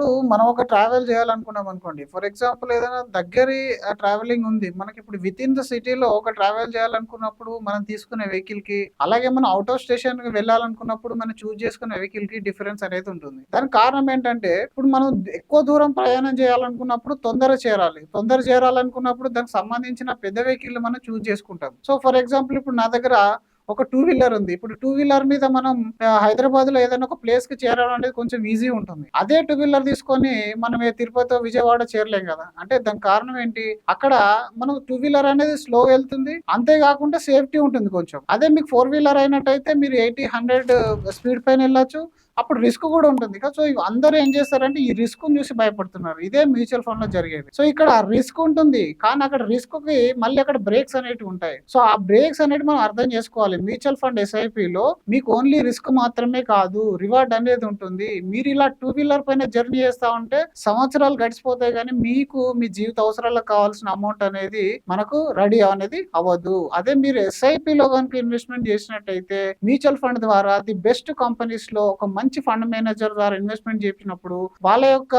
ఇప్పుడు మనం ఒక ట్రావెల్ చేయాలనుకున్నాం అనుకోండి. ఫర్ ఎగ్జాంపుల్ ఏదైనా దగ్గరి ట్రావెలింగ్ ఉంది. మనకిప్పుడు వితిన్ ద సిటీలో ఒక ట్రావెల్ చేయాలనుకున్నప్పుడు మనం తీసుకునే వెహికల్‌కి, అలాగే మనం ఔట్ ఆఫ్ స్టేషన్‌కి వెళ్ళాలనుకున్నప్పుడు మనం చూజ్ చేసుకునే వెహికల్‌కి డిఫరెన్స్ అనేది ఉంటుంది. దానికి కారణం ఏంటంటే, ఇప్పుడు మనం ఎక్కువ దూరం ప్రయాణం చేయాలనుకున్నప్పుడు తొందరగా చేరాలి. తొందరగా చేరాలనుకున్నప్పుడు దానికి సంబంధించిన పెద్ద వెహికల్ మనం చూజ్ చేసుకుంటాం. సో, ఫర్ ఎగ్జాంపుల్ ఇప్పుడు నా దగ్గర ఒక టూ వీలర్ ఉంది. ఇప్పుడు టూ వీలర్ మీద మనం హైదరాబాద్‌లో ఏదైనా ఒక ప్లేస్‌కి చేరడం అనేది కొంచెం ఈజీ ఉంటుంది. అదే టూ వీలర్ తీసుకొని మనం తిరుపతో, విజయవాడ చేరలేం గదా! అంటే దానికి కారణం ఏంటి? అక్కడ మనం టూ వీలర్ అనేది స్లోగా వెళ్తుంది. అంతే కాకుండా సేఫ్టీ ఉంటుంది కొంచెం. అదే మీకు ఫోర్ వీలర్ అయినట్టయితే మీరు 80, 100 స్పీడ్ పైన వెళ్ళొచ్చు. అప్పుడు రిస్క్ కూడా ఉంటుంది. సో, అందరూ ఏం చేస్తారంటే ఈ రిస్క్‌ని చూసి భయపడుతున్నారు. ఇదే మ్యూచువల్ ఫండ్‌లో జరిగేది. సో, ఇక్కడ రిస్క్ ఉంటుంది. కానీ అక్కడ రిస్క్‌కి మళ్ళీ అక్కడ బ్రేక్స్ అనేటివి ఉంటాయి. సో, ఆ బ్రేక్స్ అనేటివి మనం అర్థం చేసుకోవాలి. మ్యూచువల్ ఫండ్ ఎస్ఐపిలో మీకు ఓన్లీ రిస్క్ మాత్రమే కాదు, రివార్డ్ అనేది ఉంటుంది. మీరు ఇలా టూ వీలర్ పైన జర్నీ చేస్తా ఉంటే సంవత్సరాలు గడిచిపోతాయి గానీ మీకు మీ జీవిత అవసరాలకు కావాల్సిన అమౌంట్ అనేది మనకు రెడీ అనేది అవ్వదు. అదే మీరు ఎస్ఐపిలో గనుక ఇన్వెస్ట్‌మెంట్ చేసినట్టయితే మ్యూచువల్ ఫండ్ ద్వారా ది బెస్ట్ కంపెనీస్‌లో ఒక మంచి ఫండ్ మేనేజర్ ద్వారా ఇన్వెస్ట్‌మెంట్ చేసినప్పుడు వాళ్ళ యొక్క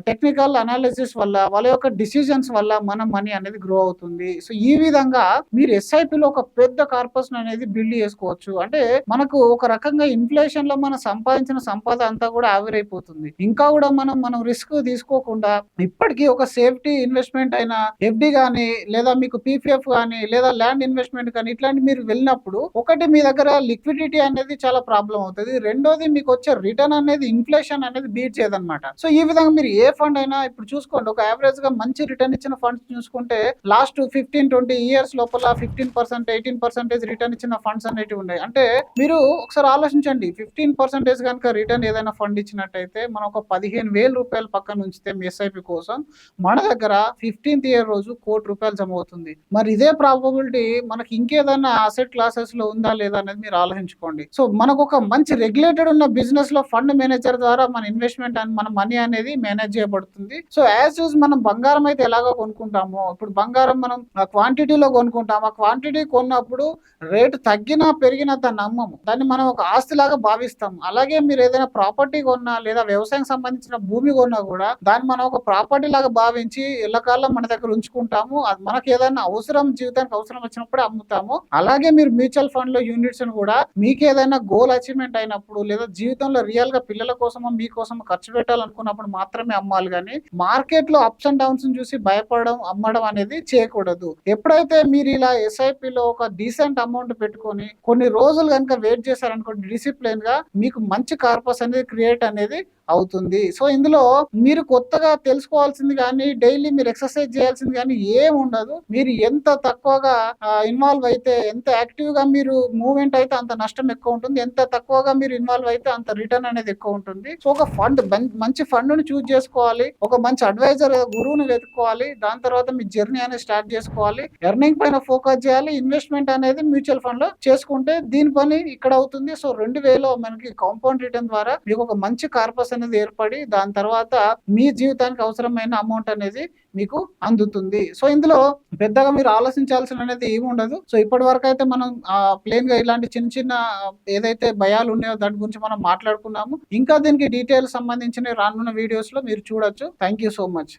టెక్నికల్ అనాలిసిస్ వల్ల, వాళ్ళ యొక్క డిసిజన్స్ వల్ల మన మనీ అనేది గ్రో అవుతుంది. సో, ఈ విధంగా మీరు ఎస్ఐపిలో ఒక పెద్ద కార్పస్ అనేది బిల్డ్ చేసుకోవచ్చు. అంటే మనకు ఒక రకంగా ఇన్‌ఫ్లేషన్‌లో మనం సంపాదించిన సంపద అంతా కూడా ఆవిరైపోతుంది. ఇంకా కూడా మనం రిస్క్ తీసుకోకుండా ఇప్పటికీ ఒక సేఫ్టీ ఇన్వెస్ట్‌మెంట్ అయిన ఎఫ్‌డి గాని, లేదా మీకు పీపీఎఫ్ గాని, లేదా ల్యాండ్ ఇన్వెస్ట్‌మెంట్ కానీ ఇట్లాంటివి మీరు వెళ్ళినప్పుడు ఒకటి మీ దగ్గర లిక్విడిటీ అనేది చాలా ప్రాబ్లమ్ అవుతది. రెండోది మీకు వచ్చే రిటర్న్ అనేది ఇన్‌ఫ్లేషన్ అనేది బీట్ చేయదన్నమాట. సో, ఈ విధంగా మీరు ఏ ఫండ్ అయినా ఇప్పుడు చూసుకోండి. ఒక యావరేజ్‌గా మంచి రిటర్న్ ఇచ్చిన ఫండ్స్ చూసుకుంటే లాస్ట్ 15, 20 ఇయర్స్ లోపల 15%, 18% రిటర్న్ ఇచ్చిన ఫండ్స్ అనేటివి ఉన్నాయి. అంటే మీరు ఒకసారి ఆలోచించండి. 15% గనుక రిటర్న్ ఏదైనా ఫండ్ ఇచ్చినట్టయితే మనం ఒక రూ. 15,000 పక్కన ఉంచితే మీ ఎస్ఐపి కోసం మన దగ్గర 15th ఇయర్ రోజు ₹1,00,00,000 జమ అవుతుంది. మరి ఇదే ప్రాబబిలిటీ మనకి ఇంకేదైనా అసెట్ క్లాసెస్‌లో ఉందా లేదా అనేది మీరు ఆలోచించుకోండి. సో, మనకు ఒక మంచి రెగ్యులేటెడ్ ఉన్న బిజినెస్‌లో ఫండ్ మేనేజర్ ద్వారా మన ఇన్వెస్ట్‌మెంట్ మన మనీ అనేది మేనేజ్ చేయబడుతుంది. సో, యాజ్ యూజ్ మనం బంగారం అయితే ఎలాగో కొనుక్కుంటామో, ఇప్పుడు బంగారం మనం క్వాంటిటీలో కొనుక్కుంటాం. ఆ క్వాంటిటీ కొన్నప్పుడు రేటు తగ్గినా, పెరిగినా దాన్ని అమ్మము. దాన్ని మనం ఒక ఆస్తిలాగా భావిస్తాం. అలాగే మీరు ఏదైనా ప్రాపర్టీ కొన్నా, లేదా వ్యవసాయం సంబంధించిన భూమి కొన్నా కూడా దాన్ని మనం ఒక ప్రాపర్టీ లాగా భావించి ఎల్లకాలం మన దగ్గర ఉంచుకుంటాము. అది మనకి ఏదైనా అవసరం, జీవితానికి అవసరం వచ్చినప్పుడే అమ్ముతాము. అలాగే మీరు మ్యూచువల్ ఫండ్‌లో యూనిట్స్‌ని కూడా మీకేదైనా గోల్ అచీవ్‌మెంట్ అయినప్పుడు, లేదా జీవితంలో రియల్‌గా పిల్లల కోసమో, మీకోసమో ఖర్చు పెట్టాలనుకున్నప్పుడు మాత్రమే అమ్మాలి గానీ, మార్కెట్‌లో అప్స్ అండ్ డౌన్స్‌ని చూసి భయపడడం, అమ్మడం అనేది చేయకూడదు. ఎప్పుడైతే మీరు ఇలా ఎస్ఐపిలో ఒక డీసెంట్ అమౌంట్ పెట్టుకొని కొన్ని రోజులు గనుక వెయిట్ చేశారనుకోండి డిసిప్లిన్‌గా, మీకు మంచి కార్పస్ అనేది క్రియేట్ అనేది అవుతుంది. సో, ఇందులో మీరు కొత్తగా తెలుసుకోవాల్సింది గానీ, డైలీ మీరు ఎక్సర్సైజ్ చేయాల్సింది గానీ ఏముండదు. మీరు ఎంత తక్కువగా ఇన్వాల్వ్ అయితే, ఎంత యాక్టివ్‌గా మీరు మూవ్‌మెంట్ అయితే అంత నష్టం ఎక్కువ ఉంటుంది. ఎంత తక్కువగా మీరు ఇన్వాల్వ్ అయితే అంత రిటర్న్ అనేది ఎక్కువ ఉంటుంది. సో, ఒక ఫండ్ మంచి ఫండ్‌ని చూజ్ చేసుకోవాలి. ఒక మంచి అడ్వైజర్ గురువుని వెతుక్కోవాలి. దాని తర్వాత మీ జర్నీ అనేది స్టార్ట్ చేసుకోవాలి. ఎర్నింగ్ పైన ఫోకస్ చేయాలి. ఇన్వెస్ట్‌మెంట్ అనేది మ్యూచువల్ ఫండ్‌లో చేసుకుంటే దీని పని ఇక్కడ అవుతుంది. సో, 2000 మనకి కాంపౌండ్ రిటర్న్ ద్వారా మీకు ఒక మంచి కార్పస్ అనేది ఏర్పడి దాని తర్వాత మీ జీవితానికి అవసరమైన అమౌంట్ అనేది మీకు అందుతుంది. సో, ఇందులో పెద్దగా మీరు ఆలోచించాల్సిన అనేది ఏమి ఉండదు. సో, ఇప్పటి వరకు అయితే మనం ప్లెయిన్‌గా ఇలాంటి చిన్న చిన్న ఏదైతే భయాలు ఉన్నాయో దాని గురించి మనం మాట్లాడుకున్నాము. ఇంకా దీనికి డీటెయిల్స్ సంబంధించిన రానున్న వీడియోస్‌లో మీరు చూడొచ్చు. Thank you so much.